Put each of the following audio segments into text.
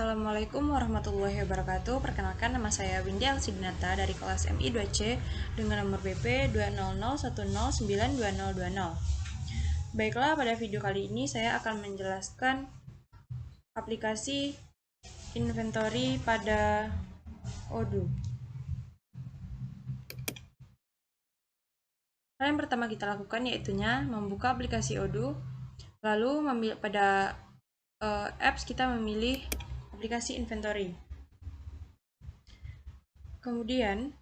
Assalamualaikum warahmatullahi wabarakatuh. Perkenalkan, nama saya Windy Alsidinata dari kelas MI 2C dengan nomor BP 200109020. Baiklah, pada video kali ini saya akan menjelaskan aplikasi inventory pada Odoo. Hal yang pertama kita lakukan yaitunya membuka aplikasi Odoo, lalu pada apps kita memilih aplikasi inventory. Kemudian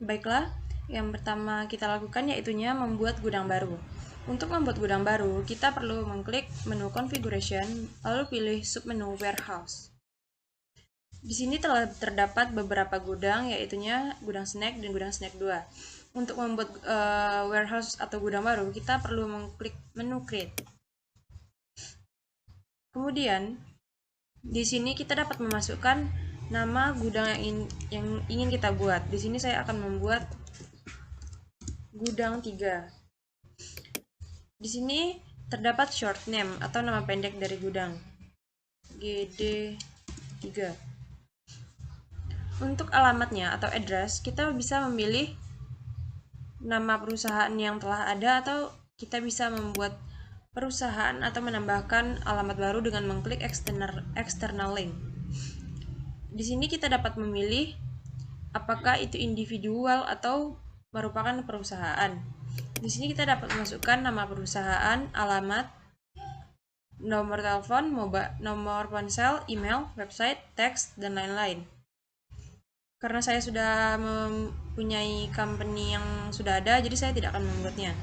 baiklah, yang pertama kita lakukan yaitunya membuat gudang baru. Untuk membuat gudang baru, kita perlu mengklik menu configuration, lalu pilih submenu warehouse. Di sini telah terdapat beberapa gudang, yaitunya gudang snack dan gudang snack 2. Untuk membuat warehouse atau gudang baru, kita perlu mengklik menu create. Kemudian, di sini kita dapat memasukkan nama gudang yang ingin kita buat. Di sini saya akan membuat gudang 3. Di sini terdapat short name atau nama pendek dari gudang, GD3. Untuk alamatnya atau address, kita bisa memilih nama perusahaan yang telah ada, atau kita bisa membuat perusahaan atau menambahkan alamat baru dengan mengklik external link. Di sini kita dapat memilih apakah itu individual atau merupakan perusahaan. Di sini kita dapat memasukkan nama perusahaan, alamat, nomor telepon, nomor ponsel, email, website, teks, dan lain-lain. Karena saya sudah mempunyai company yang sudah ada, jadi saya tidak akan membuatnya.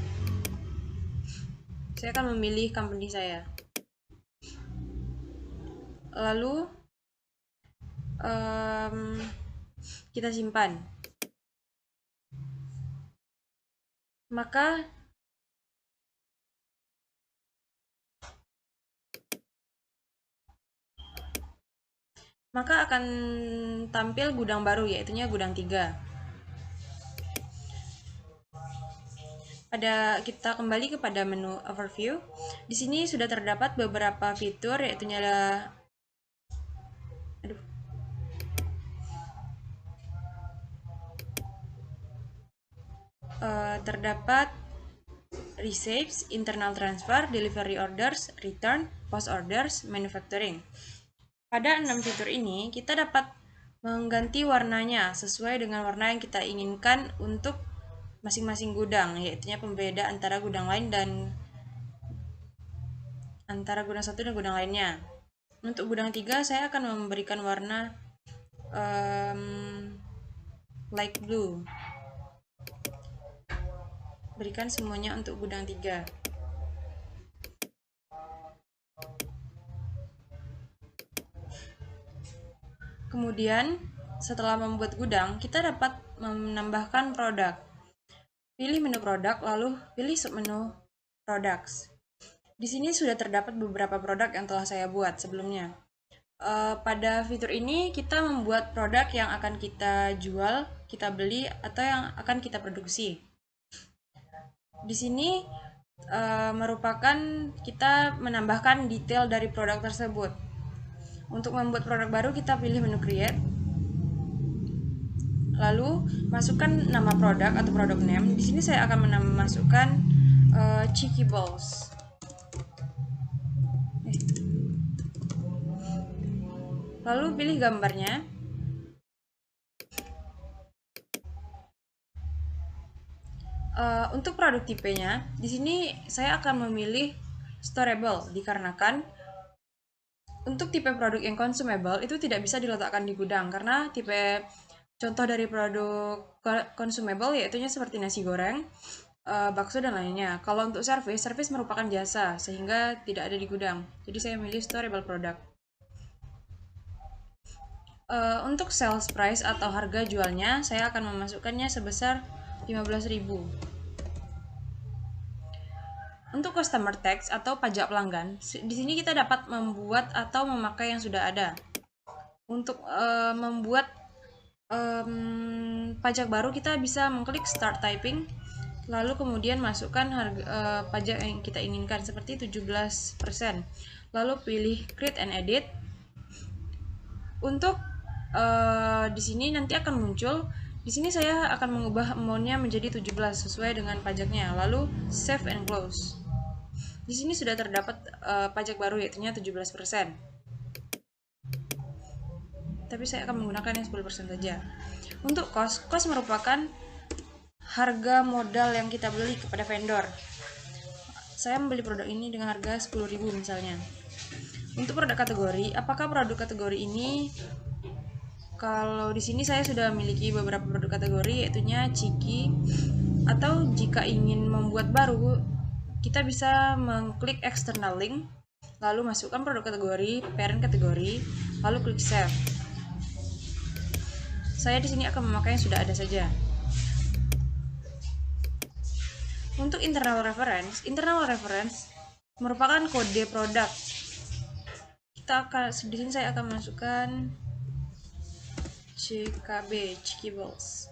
Saya akan memilih company saya. Lalu kita simpan. Maka akan tampil gudang baru, yaitunya gudang 3. Kita kembali kepada menu overview. Di sini sudah terdapat beberapa fitur, yaitunya terdapat receipts, internal transfer, delivery orders, return, post orders, manufacturing. Pada 6 fitur ini, kita dapat mengganti warnanya sesuai dengan warna yang kita inginkan untuk masing-masing gudang, yaitu pembeda antara gudang lain dan antara gudang satu dan gudang lainnya. Untuk gudang 3, saya akan memberikan warna light blue. Berikan semuanya untuk gudang 3. Kemudian, setelah membuat gudang, kita dapat menambahkan produk. Pilih menu produk, lalu pilih submenu products. Di sini sudah terdapat beberapa produk yang telah saya buat sebelumnya. Pada fitur ini, kita membuat produk yang akan kita jual, kita beli, atau yang akan kita produksi. Di sini merupakan kita menambahkan detail dari produk tersebut. Untuk membuat produk baru, kita pilih menu create, lalu masukkan nama produk atau produk name. Di sini saya akan memasukkan Cheeky Balls. Lalu pilih gambarnya. Untuk produk tipenya, di sini saya akan memilih storable dikarenakan untuk tipe produk yang consumable itu tidak bisa diletakkan di gudang, karena tipe contoh dari produk consumable yaitu seperti nasi goreng, bakso, dan lainnya. Kalau untuk service merupakan jasa sehingga tidak ada di gudang. Jadi saya memilih storable product. Untuk sales price atau harga jualnya, saya akan memasukkannya sebesar 15.000. Untuk customer tax atau pajak pelanggan, di sini kita dapat membuat atau memakai yang sudah ada. Untuk membuat pajak baru, kita bisa mengklik start typing, Lalu kemudian masukkan harga pajak yang kita inginkan seperti 17%. Lalu pilih create and edit. Untuk di sini nanti akan muncul, di sini saya akan mengubah amount-nya menjadi 17 sesuai dengan pajaknya. Lalu save and close. Di sini sudah terdapat pajak baru yaitu 17%. Tapi saya akan menggunakan yang 10% saja. Untuk cost merupakan harga modal yang kita beli kepada vendor. Saya membeli produk ini dengan harga 10.000 misalnya. Untuk produk kategori, apakah produk kategori ini, kalau di sini saya sudah memiliki beberapa produk kategori yaitunya Ciki, atau jika ingin membuat baru, kita bisa mengklik external link, lalu masukkan produk kategori, parent kategori, lalu klik save. Saya di sini akan memakai yang sudah ada saja. Untuk internal reference merupakan kode produk. Di sini saya akan masukkan CKB, Chickables.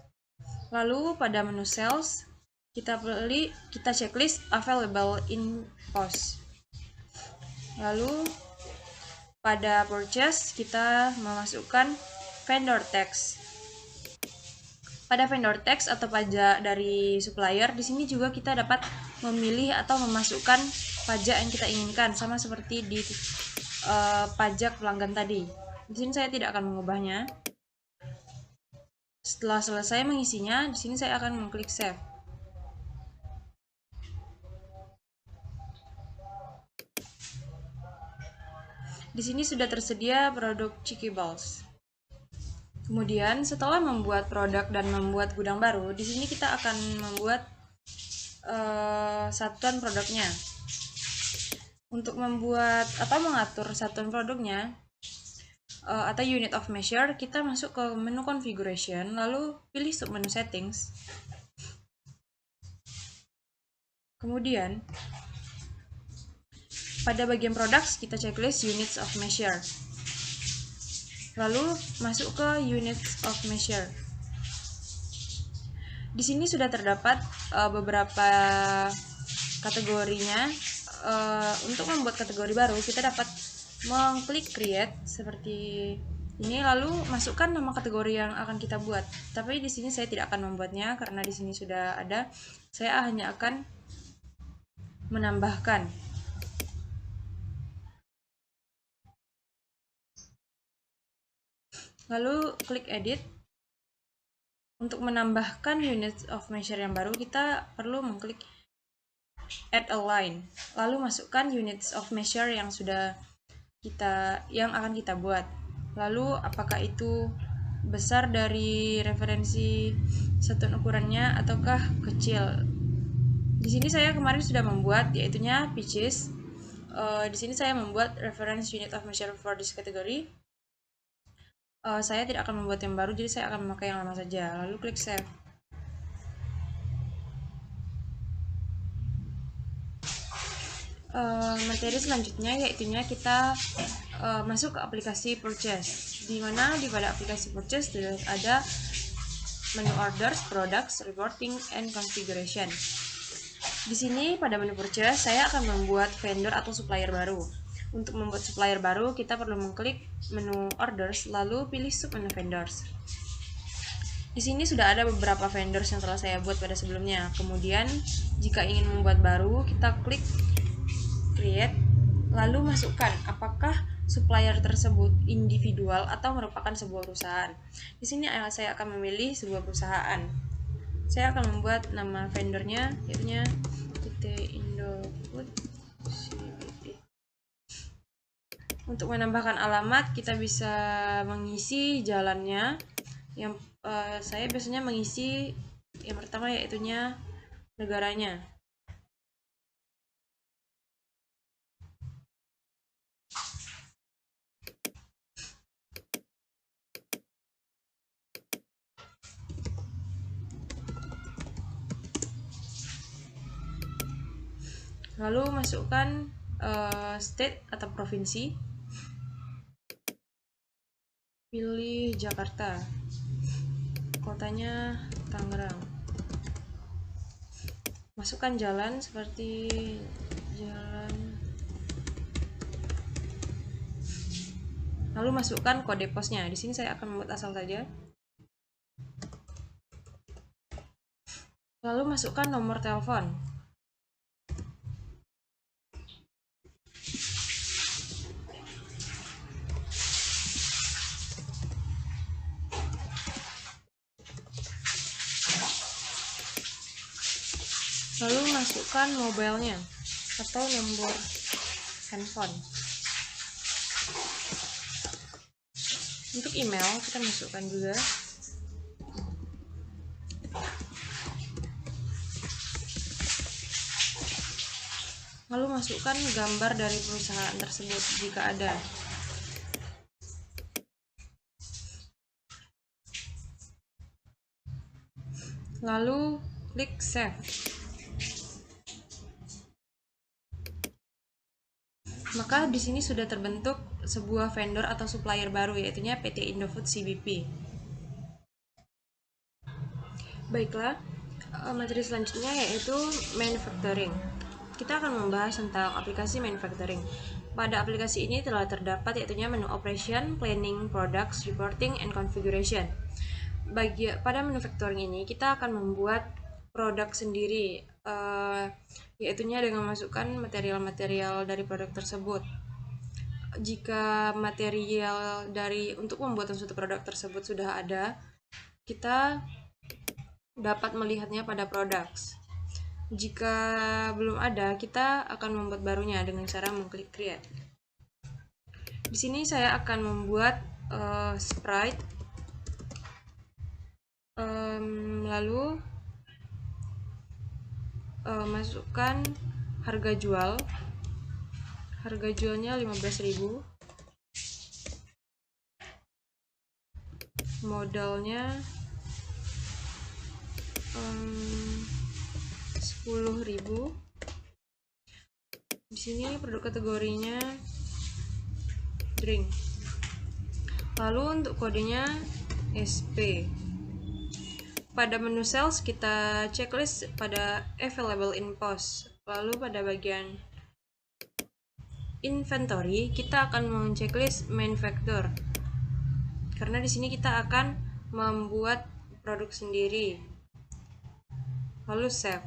Lalu pada menu sales kita checklist available in post. Lalu pada purchase kita memasukkan vendor tax. Pada vendor tax atau pajak dari supplier, di sini juga kita dapat memilih atau memasukkan pajak yang kita inginkan, sama seperti di pajak pelanggan tadi. Di sini saya tidak akan mengubahnya. Setelah selesai mengisinya, di sini saya akan mengklik save. Di sini sudah tersedia produk Chickables. Kemudian setelah membuat produk dan membuat gudang baru, di sini kita akan membuat satuan produknya. Untuk membuat atau mengatur satuan produknya atau unit of measure, kita masuk ke menu configuration, lalu pilih submenu settings. Kemudian pada bagian products kita checklist units of measure. Lalu masuk ke units of measure. Di sini sudah terdapat beberapa kategorinya. Untuk membuat kategori baru, kita dapat mengklik create seperti ini, lalu masukkan nama kategori yang akan kita buat. Tapi di sini saya tidak akan membuatnya karena di sini sudah ada. Saya hanya akan menambahkan. Lalu klik edit. Untuk menambahkan unit of measure yang baru, kita perlu mengklik add a line, lalu masukkan units of measure yang akan kita buat. Lalu apakah itu besar dari referensi satuan ukurannya ataukah kecil. Di sini saya kemarin sudah membuat yaitunya pitches. Di sini saya membuat reference unit of measure for this category. Saya tidak akan membuat yang baru, jadi saya akan memakai yang lama saja. Lalu klik save. Materi selanjutnya yaitunya kita masuk ke aplikasi purchase, di mana pada aplikasi purchase ada menu orders, products, reporting, and configuration. Di sini pada menu purchase saya akan membuat vendor atau supplier baru. Untuk membuat supplier baru, kita perlu mengklik menu orders, lalu pilih submenu vendors. Di sini sudah ada beberapa vendors yang telah saya buat pada sebelumnya. Kemudian, jika ingin membuat baru, kita klik create, lalu masukkan apakah supplier tersebut individual atau merupakan sebuah perusahaan. Di sini saya akan memilih sebuah perusahaan. Saya akan membuat nama vendornya yaitu PT Indofood. Untuk menambahkan alamat, kita bisa mengisi jalannya. Yang saya biasanya mengisi yang pertama yaitunya negaranya. Lalu masukkan state atau provinsi. Pilih Jakarta. Kotanya Tangerang. Masukkan jalan seperti jalan. Lalu masukkan kode posnya. Di sini saya akan membuat asal saja. Lalu masukkan nomor telepon. Lalu masukkan mobilenya atau nomor handphone. Untuk email kita masukkan juga. Lalu masukkan gambar dari perusahaan tersebut jika ada. Lalu klik save. Maka di sini sudah terbentuk sebuah vendor atau supplier baru, yaitu PT Indofood CBP. Baiklah, materi selanjutnya yaitu manufacturing. Kita akan membahas tentang aplikasi manufacturing. Pada aplikasi ini telah terdapat yaitu menu operation, planning, products, reporting, and configuration. Pada manufacturing ini kita akan membuat produk sendiri, yaitu dengan memasukkan material-material dari produk tersebut. Jika material untuk pembuatan suatu produk tersebut sudah ada, kita dapat melihatnya pada products. Jika belum ada, kita akan membuat barunya dengan cara mengklik create. Di sini saya akan membuat sprite, lalu masukkan harga jual. Harga jualnya 15.000. Modalnya 10.000. Di sini produk kategorinya drink. Lalu untuk kodenya SP. Pada menu sales kita checklist pada available in post. Lalu pada bagian inventory kita akan mengchecklist manufacture. Karena di sini kita akan membuat produk sendiri. Lalu save.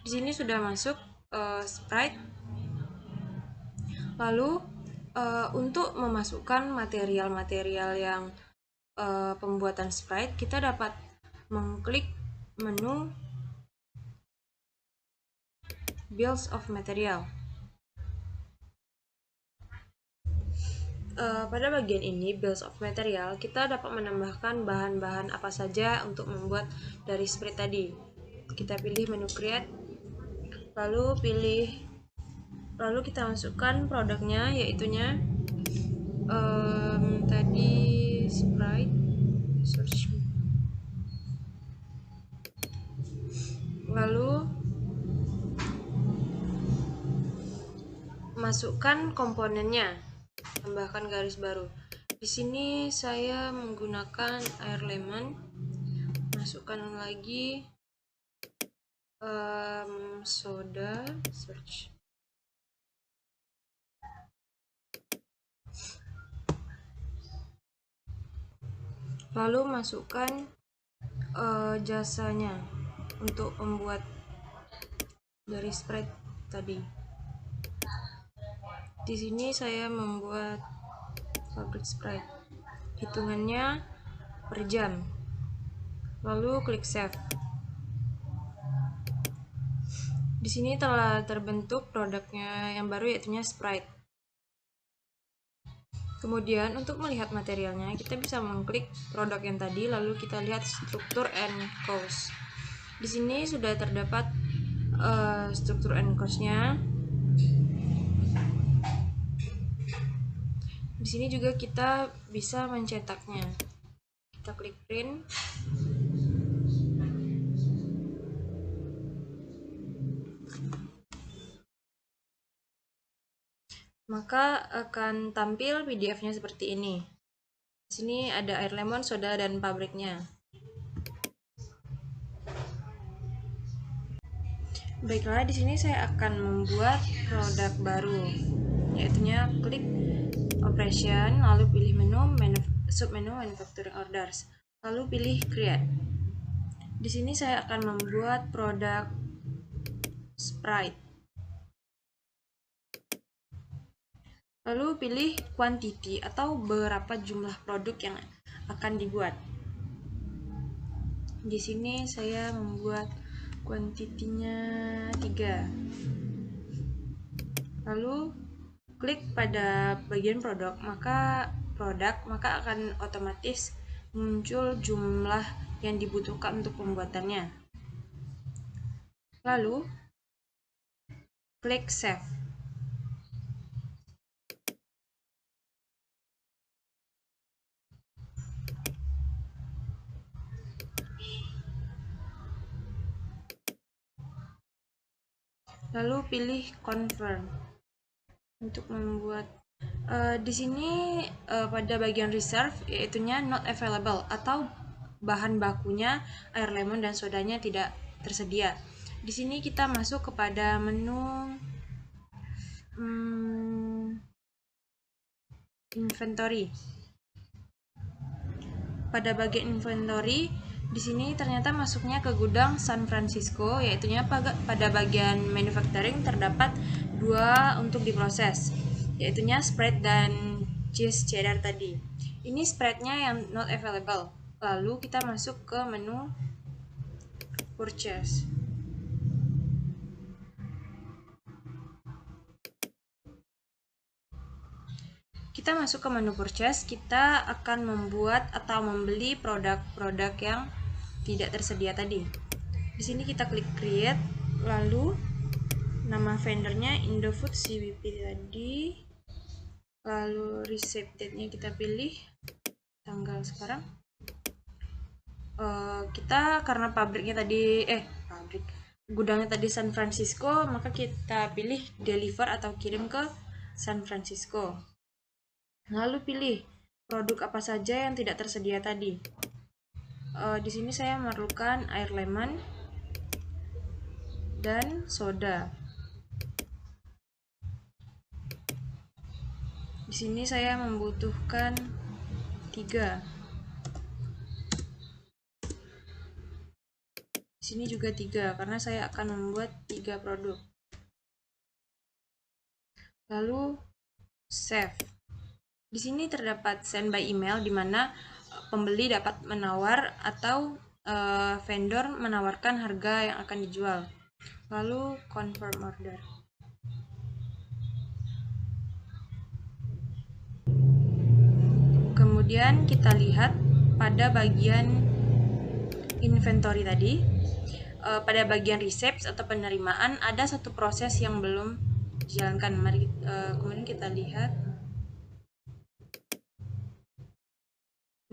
Di sini sudah masuk sprite. Lalu untuk memasukkan material-material yang pembuatan sprite, kita dapat mengklik menu Bills of Material. Pada bagian ini, Bills of Material, kita dapat menambahkan bahan-bahan apa saja untuk membuat dari sprite tadi. Kita pilih menu Create, lalu kita masukkan produknya, yaitunya tadi sprite, search. Lalu masukkan komponennya, tambahkan garis baru. Di sini saya menggunakan air lemon. Masukkan lagi soda, search. Lalu masukkan jasanya untuk membuat dari sprite tadi. Di sini saya membuat pabrik sprite. Hitungannya per jam. Lalu klik save. Di sini telah terbentuk produknya yang baru, yaitu sprite. Kemudian untuk melihat materialnya, kita bisa mengklik produk yang tadi, lalu kita lihat struktur and cost. Di sini sudah terdapat struktur and cost-nya. Di sini juga kita bisa mencetaknya. Kita klik print. maka akan tampil PDF-nya seperti ini. Di sini ada air lemon, soda, dan pabriknya. Baiklah, di sini saya akan membuat produk baru, yaitunya klik operation, lalu pilih menu, submenu manufacturing orders, lalu pilih create. Di sini saya akan membuat produk Sprite. Lalu pilih quantity atau berapa jumlah produk yang akan dibuat. Di sini saya membuat quantity-nya 3. Lalu klik pada bagian produk, maka akan otomatis muncul jumlah yang dibutuhkan untuk pembuatannya. Lalu klik save. Lalu pilih confirm untuk membuat. Di sini pada bagian reserve, yaitunya not available atau bahan bakunya air lemon dan sodanya tidak tersedia. Di sini kita masuk kepada menu inventory. Pada bagian inventory, di sini ternyata masuknya ke gudang San Francisco, yaitunya pada bagian manufacturing terdapat 2 untuk diproses, yaitunya spread dan cheese cheddar tadi. Ini spreadnya yang not available. Lalu kita masuk ke menu purchase. Kita masuk ke menu purchase, kita akan membuat atau membeli produk-produk yang tidak tersedia tadi. Di sini kita klik create, lalu nama vendornya Indofood CWP tadi, lalu receipt date-nya kita pilih tanggal sekarang. Kita karena gudangnya tadi San Francisco, maka kita pilih deliver atau kirim ke San Francisco. Lalu pilih produk apa saja yang tidak tersedia tadi. Di sini saya memerlukan air lemon dan soda. Di sini saya membutuhkan 3. Di sini juga 3 karena saya akan membuat 3 produk. Lalu save. Di sini terdapat send by email, di mana pembeli dapat menawar atau vendor menawarkan harga yang akan dijual. Lalu confirm order. Kemudian kita lihat pada bagian inventory tadi, pada bagian receipts atau penerimaan ada satu proses yang belum dijalankan. Mari kemudian kita lihat.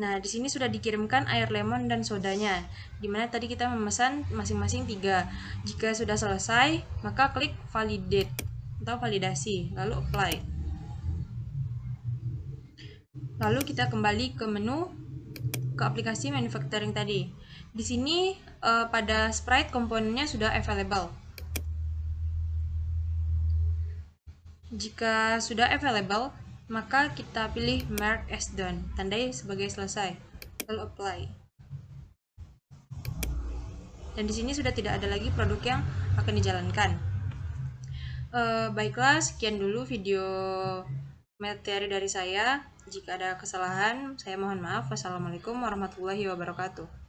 Nah, di sini sudah dikirimkan air lemon dan sodanya, dimana tadi kita memesan masing-masing 3. Jika sudah selesai, maka klik validate atau validasi, lalu apply. Lalu kita kembali ke menu, ke aplikasi manufacturing tadi. Di sini pada Sprite komponennya sudah available. Jika sudah available, maka kita pilih mark as done, tandai sebagai selesai, lalu apply. Dan di sini sudah tidak ada lagi produk yang akan dijalankan. Baiklah, sekian dulu video materi dari saya. Jika ada kesalahan, saya mohon maaf. Wassalamualaikum warahmatullahi wabarakatuh.